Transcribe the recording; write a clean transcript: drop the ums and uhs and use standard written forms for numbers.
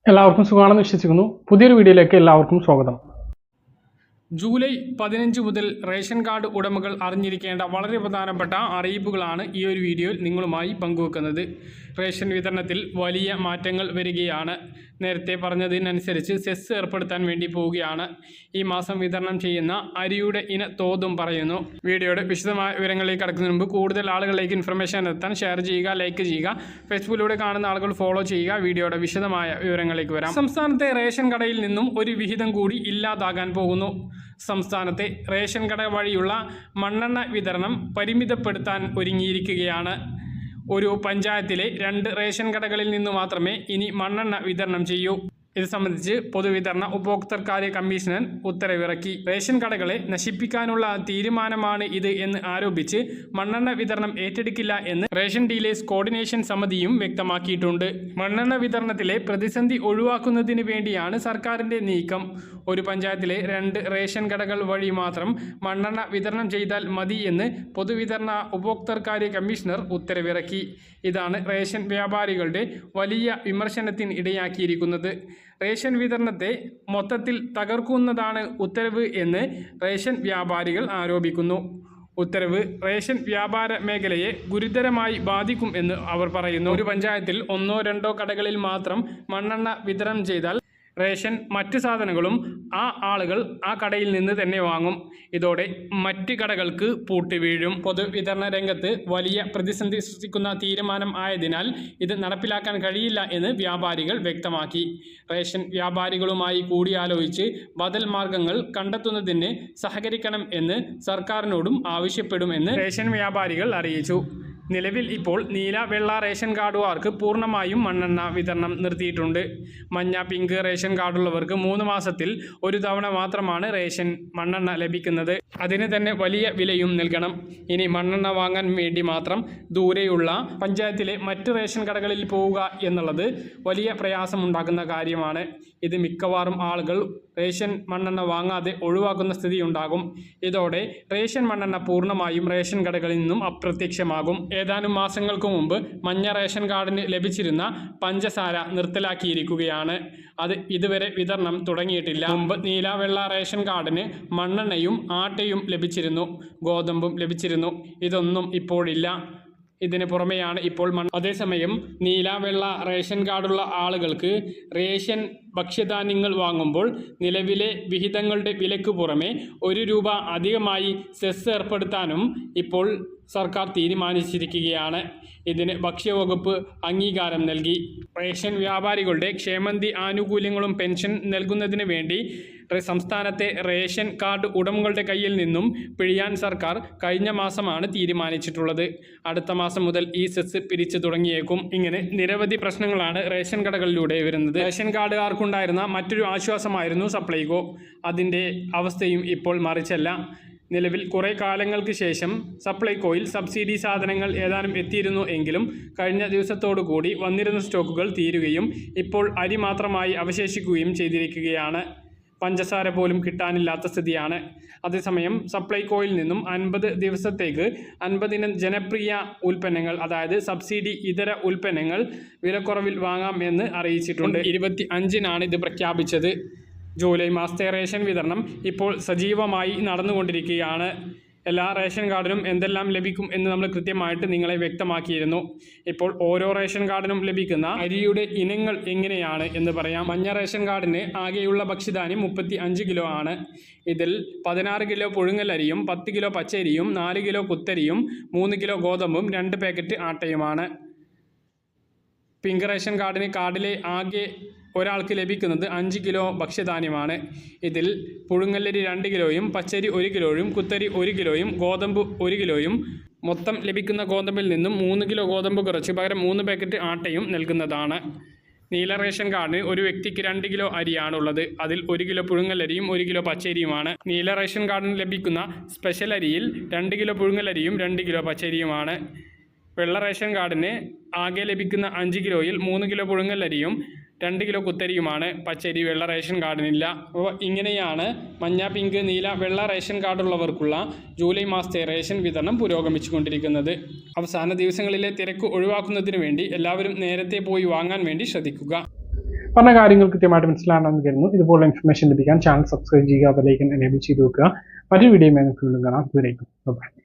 എല്ലാവർക്കും സുഖമാണെന്ന് വിശ്വസിക്കുന്നു. പുതിയൊരു വീഡിയോയിലേക്ക് എല്ലാവർക്കും സ്വാഗതം. ജൂലൈ 15 മുതൽ റേഷൻ കാർഡ് ഉടമകൾ അറിഞ്ഞിരിക്കേണ്ട വളരെ പ്രധാനപ്പെട്ട അറിയിപ്പുകളാണ് ഈ ഒരു വീഡിയോയിൽ നിങ്ങളുമായി പങ്കുവെക്കുന്നത്. റേഷൻ വിതരണത്തിൽ വലിയ മാറ്റങ്ങൾ വരികയാണ്. നേരത്തെ പറഞ്ഞതിനനുസരിച്ച് സെസ് ഏർപ്പെടുത്താൻ വേണ്ടി പോവുകയാണ്. ഈ മാസം വിതരണം ചെയ്യുന്ന അരിയുടെ ഇന തോതും പറയുന്നു. വീഡിയോയുടെ വിശദമായ വിവരങ്ങളിലേക്ക് കടക്കുന്നതിന് മുമ്പ് കൂടുതൽ ആളുകളിലേക്ക് ഇൻഫർമേഷൻ എത്താൻ ഷെയർ ചെയ്യുക, ലൈക്ക് ചെയ്യുക, ഫേസ്ബുക്കിലൂടെ കാണുന്ന ആളുകൾ ഫോളോ ചെയ്യുക. വീഡിയോയുടെ വിശദമായ വിവരങ്ങളിലേക്ക് വരാം. സംസ്ഥാനത്തെ റേഷൻ കടയിൽ നിന്നും ഒരു വിഹിതം കൂടി ഇല്ലാതാകാൻ പോകുന്നു. സംസ്ഥാനത്തെ റേഷൻ കട വഴിയുള്ള മണ്ണെണ്ണ വിതരണം പരിമിതപ്പെടുത്താൻ ഒരുങ്ങിയിരിക്കുകയാണ്. ഒരു പഞ്ചായത്തിലെ 2 റേഷൻ കടകളിൽ നിന്ന് മാത്രമേ ഇനി മണ്ണെണ്ണ വിതരണം ചെയ്യൂ. ഇത് സംബന്ധിച്ച് പൊതുവിതരണ ഉപഭോക്തൃകാര്യ കമ്മീഷണർ ഉത്തരവിറക്കി. റേഷൻ കടകളെ നശിപ്പിക്കാനുള്ള തീരുമാനമാണ് ഇത് എന്ന് ആരോപിച്ച് മണ്ണെണ്ണ വിതരണം ഏറ്റെടുക്കില്ല എന്ന് റേഷൻ ഡീലേഴ്സ് കോർഡിനേഷൻ സമിതിയും വ്യക്തമാക്കിയിട്ടുണ്ട്. മണ്ണെണ്ണ വിതരണത്തിലെ പ്രതിസന്ധി ഒഴിവാക്കുന്നതിന് വേണ്ടിയാണ് സർക്കാരിന്റെ നീക്കം. ഒരു പഞ്ചായത്തിലെ 2 റേഷൻ കടകൾ വഴി മാത്രം മണ്ണെണ്ണ വിതരണം ചെയ്താൽ മതി എന്ന് പൊതുവിതരണ ഉപഭോക്തൃകാര്യ കമ്മീഷണർ ഉത്തരവിറക്കി. ഇതാണ് റേഷൻ വ്യാപാരികളുടെ വലിയ വിമർശനത്തിന് ഇടയാക്കിയിരിക്കുന്നത്. റേഷൻ വിതരണത്തെ മൊത്തത്തിൽ തകർക്കുന്നതാണ് ഉത്തരവ് എന്ന് റേഷൻ വ്യാപാരികൾ ആരോപിക്കുന്നു. ഉത്തരവ് റേഷൻ വ്യാപാര മേഖലയെ ഗുരുതരമായി ബാധിക്കും എന്ന് അവർ പറയുന്നു. ഒരു പഞ്ചായത്തിൽ 1-2 കടകളിൽ മാത്രം മണ്ണെണ്ണ വിതരണം ചെയ്താൽ റേഷൻ മറ്റ് സാധനങ്ങളും ആളുകൾ ആ കടയിൽ നിന്ന് തന്നെ വാങ്ങും. ഇതോടെ മറ്റ് കടകൾക്ക് പൂട്ട് വീഴും. പൊതുവിതരണ രംഗത്ത് വലിയ പ്രതിസന്ധി സൃഷ്ടിക്കുന്ന തീരുമാനം ആയതിനാൽ ഇത് നടപ്പിലാക്കാൻ കഴിയില്ല എന്ന് വ്യാപാരികൾ വ്യക്തമാക്കി. റേഷൻ വ്യാപാരികളുമായി കൂടിയാലോചിച്ച് ബദൽ മാർഗങ്ങൾ കണ്ടെത്തുന്നതിന് സഹകരിക്കണം എന്ന് സർക്കാരിനോടും ആവശ്യപ്പെടുമെന്ന് റേഷൻ വ്യാപാരികൾ അറിയിച്ചു. നിലവിൽ ഇപ്പോൾ നീല വെള്ള റേഷൻ കാർഡുകാർക്ക് പൂർണ്ണമായും മണ്ണെണ്ണ വിതരണം നിർത്തിയിട്ടുണ്ട്. മഞ്ഞ പിങ്ക് റേഷൻ കാർഡുള്ളവർക്ക് 3 മാസത്തിൽ ഒരു തവണ മാത്രമാണ് റേഷൻ മണ്ണെണ്ണ ലഭിക്കുന്നത്. അതിന് തന്നെ വലിയ വിലയും നൽകണം. ഇനി മണ്ണെണ്ണ വാങ്ങാൻ വേണ്ടി മാത്രം ദൂരെയുള്ള പഞ്ചായത്തിലെ മറ്റ് റേഷൻ കടകളിൽ പോവുക എന്നുള്ളത് വലിയ പ്രയാസമുണ്ടാക്കുന്ന കാര്യമാണ്. ഇത് മിക്കവാറും ആളുകൾ റേഷൻ മണ്ണെണ്ണ വാങ്ങാതെ ഒഴിവാക്കുന്ന സ്ഥിതി ഉണ്ടാകും. ഇതോടെ റേഷൻ മണ്ണെണ്ണ പൂർണ്ണമായും റേഷൻ കടകളിൽ നിന്നും അപ്രത്യക്ഷമാകും. ഏതാനും മാസങ്ങൾക്ക് മുമ്പ് മഞ്ഞ റേഷൻ കാർഡിന് ലഭിച്ചിരുന്ന പഞ്ചസാര നിർത്തലാക്കിയിരിക്കുകയാണ്. അത് ഇതുവരെ വിതരണം തുടങ്ങിയിട്ടില്ല. മുമ്പ് നീല വെള്ള റേഷൻ കാർഡിന് മണ്ണെണ്ണയും ആട്ടയും ലഭിച്ചിരുന്നു, ഗോതമ്പും ലഭിച്ചിരുന്നു. ഇതൊന്നും ഇപ്പോഴില്ല. ഇതിന് പുറമെയാണ് ഇപ്പോൾ അതേസമയം നീല വെള്ള റേഷൻ കാർഡുള്ള ആളുകൾക്ക് റേഷൻ ഭക്ഷ്യധാന്യങ്ങൾ വാങ്ങുമ്പോൾ നിലവിലെ വിഹിതങ്ങളുടെ വിലയ്ക്ക് പുറമെ 1 രൂപ അധികമായി സെസ് ഏർപ്പെടുത്താനും ഇപ്പോൾ സർക്കാർ തീരുമാനിച്ചിരിക്കുകയാണ്. ഇതിന് ഭക്ഷ്യവകുപ്പ് അംഗീകാരം നൽകി. റേഷൻ വ്യാപാരികളുടെ ക്ഷേമനിധി ആനുകൂല്യങ്ങളും പെൻഷൻ നൽകുന്നതിന് വേണ്ടി സംസ്ഥാനത്തെ റേഷൻ കാർഡ് ഉടമകളുടെ കയ്യിൽ നിന്നും പിഴിയാൻ സർക്കാർ കഴിഞ്ഞ മാസമാണ് തീരുമാനിച്ചിട്ടുള്ളത്. അടുത്ത മാസം മുതൽ ഈ സെസ് പിരിച്ചു തുടങ്ങിയേക്കും. ഇങ്ങനെ നിരവധി പ്രശ്നങ്ങളാണ് റേഷൻ കടകളിലൂടെ വരുന്നത്. റേഷൻ കാർഡുകാർക്കുണ്ടായിരുന്ന മറ്റൊരു ആശ്വാസമായിരുന്നു സപ്ലൈകോ. അതിൻ്റെ അവസ്ഥയും ഇപ്പോൾ മറിച്ചല്ല. നിലവിൽ കുറേ കാലങ്ങൾക്ക് ശേഷം സപ്ലൈകോയിൽ സബ്സിഡി സാധനങ്ങൾ ഏതാനും എത്തിയിരുന്നു എങ്കിലും കഴിഞ്ഞ ദിവസത്തോടുകൂടി വന്നിരുന്ന സ്റ്റോക്കുകൾ തീരുകയും ഇപ്പോൾ അരി മാത്രമായി അവശേഷിക്കുകയും ചെയ്തിരിക്കുകയാണ്. പഞ്ചസാര പോലും കിട്ടാനില്ലാത്ത സ്ഥിതിയാണ്. അതേസമയം സപ്ലൈകോയിൽ നിന്നും 50 ദിവസത്തേക്ക് 50 ജനപ്രിയ ഉൽപ്പന്നങ്ങൾ, അതായത് സബ്സിഡി ഇതര ഉൽപ്പന്നങ്ങൾ വിലക്കുറവിൽ വാങ്ങാം എന്ന് അറിയിച്ചിട്ടുണ്ട്. 25-നാണ് ഇത് പ്രഖ്യാപിച്ചത്. ജൂലൈ മാസത്തെ റേഷൻ വിതരണം ഇപ്പോൾ സജീവമായി നടന്നുകൊണ്ടിരിക്കുകയാണ്. എല്ലാ റേഷൻ കാർഡിനും എന്തെല്ലാം ലഭിക്കും എന്ന് നമ്മൾ കൃത്യമായിട്ട് നിങ്ങളെ വ്യക്തമാക്കിയിരുന്നു. ഇപ്പോൾ ഓരോ റേഷൻ കാർഡിനും ലഭിക്കുന്ന അരിയുടെ ഇനങ്ങൾ എങ്ങനെയാണ് എന്ന് പറയാം. മഞ്ഞ റേഷൻ കാർഡിന് ആകെയുള്ള ഭക്ഷ്യധാന്യം 35 കിലോ ആണ്. ഇതിൽ 16 കിലോ പുഴുങ്ങലരിയും 10 കിലോ പച്ചരിയും 4 കിലോ കുത്തരിയും 3 കിലോ ഗോതമ്പും 2 പാക്കറ്റ് ആട്ടയുമാണ്. പിങ്ക് റേഷൻ കാർഡിന് കാർഡിലെ ആകെ ഒരാൾക്ക് ലഭിക്കുന്നത് 5 കിലോ ഭക്ഷ്യധാന്യമാണ്. ഇതിൽ പുഴുങ്ങല്ലരി 2 കിലോയും പച്ചരി 1 കിലോയും കുത്തരി 1 കിലോയും ഗോതമ്പ് 1 കിലോയും മൊത്തം ലഭിക്കുന്ന ഗോതമ്പിൽ നിന്നും 3 കിലോ ഗോതമ്പ് കുറച്ച് പകരം 3 പാക്കറ്റ് ആട്ടയും നൽകുന്നതാണ്. നീല റേഷൻ കാർഡിന് ഒരു വ്യക്തിക്ക് 2 കിലോ അരിയാണുള്ളത്. അതിൽ 1 കിലോ പുഴുങ്ങലരിയും 1 കിലോ പച്ചരിയുമാണ്. നീല റേഷൻ കാർഡിന് ലഭിക്കുന്ന സ്പെഷ്യൽ അരിയിൽ 2 കിലോ പുഴുങ്ങലരിയും 2 കിലോ പച്ചരിയുമാണ്. വെള്ള റേഷൻ കാർഡിന് ആകെ ലഭിക്കുന്ന 5 കിലോയിൽ 3 കിലോ പുഴുങ്ങലരിയും 2 കിലോ കുത്തരിയുമാണ്. പച്ചരി വെള്ള റേഷൻ കാർഡിനില്ല. അപ്പോൾ ഇങ്ങനെയാണ് മഞ്ഞ പിങ്ക് നീല വെള്ള റേഷൻ കാർഡുള്ളവർക്കുള്ള ജൂലൈ മാസത്തെ റേഷൻ വിതരണം പുരോഗമിച്ചുകൊണ്ടിരിക്കുന്നത്. അവസാന ദിവസങ്ങളിലെ തിരക്ക് ഒഴിവാക്കുന്നതിന് വേണ്ടി എല്ലാവരും നേരത്തെ പോയി വാങ്ങാൻ വേണ്ടി ശ്രദ്ധിക്കുക. പറഞ്ഞ കാര്യങ്ങൾ കൃത്യമായിട്ട് മനസ്സിലാണെന്ന് കരുതുന്നു. ഇതുപോലുള്ള ഇൻഫർമേഷൻ ലഭിക്കാൻ ചാനൽ സബ്സ്ക്രൈബ് ചെയ്യുക, ബെൽ ഐക്കൺ എനേബിൾ ചെയ്ത് വെക്കുക. മറ്റൊരു വീഡിയോയുമായി നമുക്ക് വീണ്ടും കാണാം. ദൂരേക്കും ബൈ.